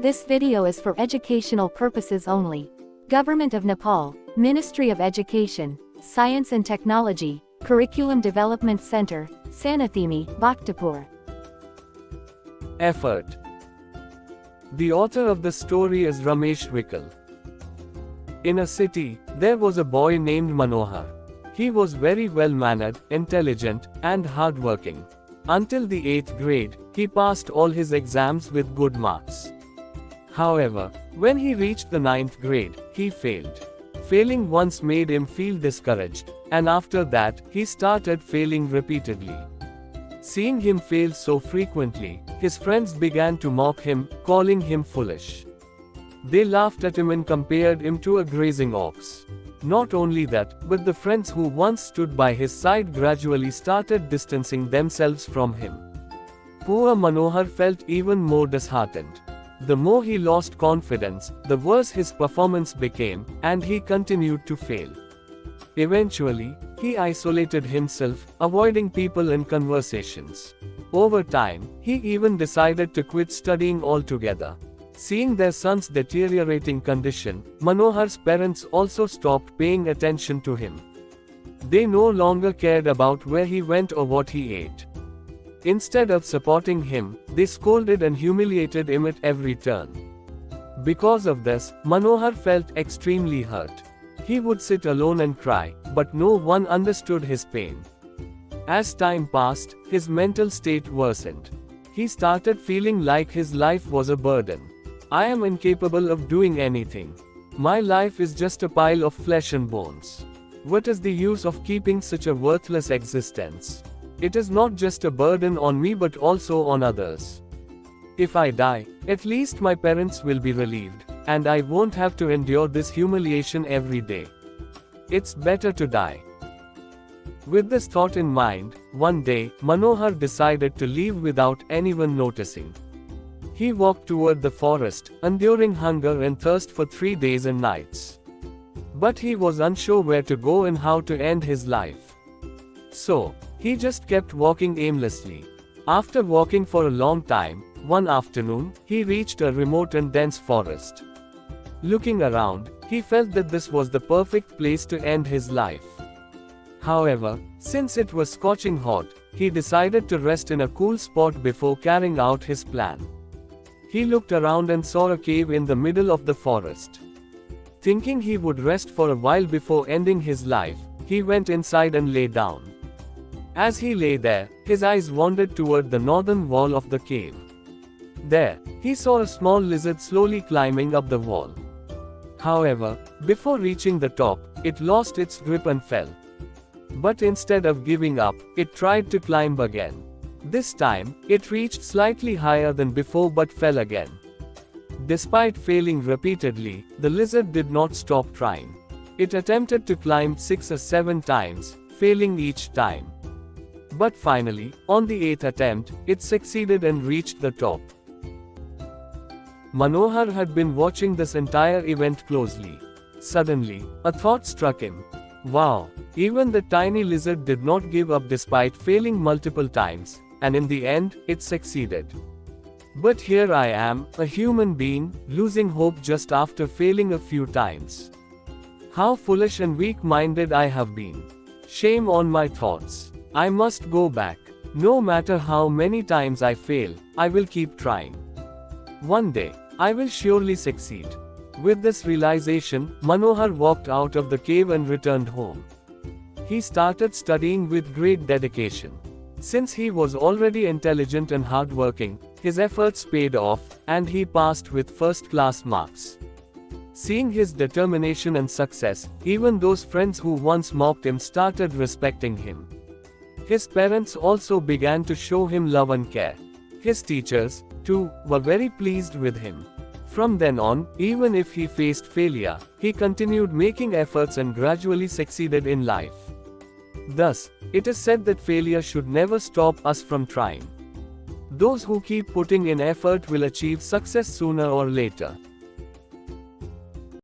This video is for educational purposes only. Government of Nepal, Ministry of Education, Science and Technology, Curriculum Development Center, Sanathimi, Bhaktapur. Effort. The author of the story is Ramesh Vikal. In a city, there was a boy named Manohar. He was very well-mannered, intelligent, and hard-working. Until the 8th grade, he passed all his exams with good marks. However, when he reached the 9th grade, he failed. Failing once made him feel discouraged, and after that, he started failing repeatedly. Seeing him fail so frequently, his friends began to mock him, calling him foolish. They laughed at him and compared him to a grazing ox. Not only that, but the friends who once stood by his side gradually started distancing themselves from him. Poor Manohar felt even more disheartened. The more he lost confidence, the worse his performance became, and he continued to fail. Eventually, he isolated himself, avoiding people and conversations. Over time, he even decided to quit studying altogether. Seeing their son's deteriorating condition, Manohar's parents also stopped paying attention to him. They no longer cared about where he went or what he ate. Instead of supporting him, they scolded and humiliated him at every turn. Because of this, Manohar felt extremely hurt. He would sit alone and cry, but no one understood his pain. As time passed, his mental state worsened. He started feeling like his life was a burden. I am incapable of doing anything. My life is just a pile of flesh and bones. What is the use of keeping such a worthless existence? It is not just a burden on me but also on others. If I die, at least my parents will be relieved, and I won't have to endure this humiliation every day. It's better to die. With this thought in mind, one day, Manohar decided to leave without anyone noticing. He walked toward the forest, enduring hunger and thirst for 3 days and nights. But he was unsure where to go and how to end his life. So, he just kept walking aimlessly. After walking for a long time, one afternoon, he reached a remote and dense forest. Looking around, he felt that this was the perfect place to end his life. However, since it was scorching hot, he decided to rest in a cool spot before carrying out his plan. He looked around and saw a cave in the middle of the forest. Thinking he would rest for a while before ending his life, he went inside and lay down. As he lay there, his eyes wandered toward the northern wall of the cave. There, he saw a small lizard slowly climbing up the wall. However, before reaching the top, it lost its grip and fell. But instead of giving up, it tried to climb again. This time, it reached slightly higher than before but fell again. Despite failing repeatedly, the lizard did not stop trying. It attempted to climb 6 or 7 times, failing each time. But finally, on the 8th attempt, it succeeded and reached the top. Manohar had been watching this entire event closely. Suddenly, a thought struck him. Wow, even the tiny lizard did not give up despite failing multiple times, and in the end, it succeeded. But here I am, a human being, losing hope just after failing a few times. How foolish and weak-minded I have been. Shame on my thoughts. I must go back. No matter how many times I fail, I will keep trying. One day, I will surely succeed. With this realization, Manohar walked out of the cave and returned home. He started studying with great dedication. Since he was already intelligent and hardworking, his efforts paid off, and he passed with first-class marks. Seeing his determination and success, even those friends who once mocked him started respecting him. His parents also began to show him love and care. His teachers, too, were very pleased with him. From then on, even if he faced failure, he continued making efforts and gradually succeeded in life. Thus, it is said that failure should never stop us from trying. Those who keep putting in effort will achieve success sooner or later.